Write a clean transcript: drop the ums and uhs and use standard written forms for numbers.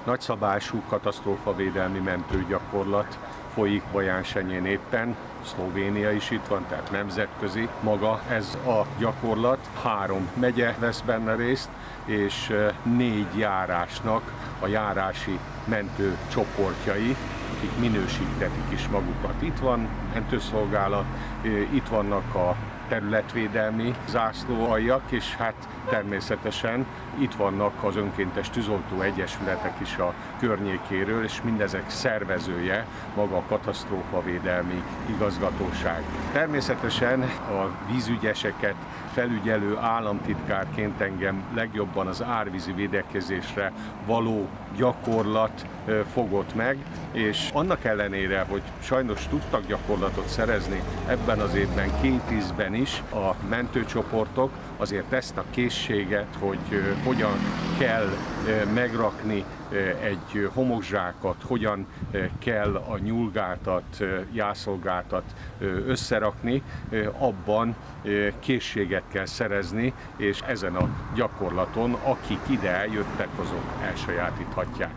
nagyszabású katasztrófavédelmi mentőgyakorlat folyik Bajánsenyén éppen. Szlovénia is itt van, tehát nemzetközi maga ez a gyakorlat. 3 megye vesz benne részt, és 4 járásnak a járási mentőcsoportjai, akik minősítetik is magukat. Itt van mentőszolgálat, itt vannak a területvédelmi zászlóaljak, és hát természetesen itt vannak az önkéntes tűzoltó egyesületek is a környékéről, és mindezek szervezője maga a katasztrófavédelmi igazgatóság. Természetesen a vízügyeseket felügyelő államtitkárként engem legjobban az árvízi védekezésre való gyakorlat fogott meg, és annak ellenére, hogy sajnos tudtak gyakorlatot szerezni ebben az évben 2 ízben is a mentőcsoportok, azért ezt a készséget, hogy hogyan kell megrakni egy homokzsákat, hogyan kell a nyúlgátat, jászolgátat összerakni, abban készséget kell szerezni, és ezen a gyakorlaton, akik ide eljöttek, azok elsajátíthatják.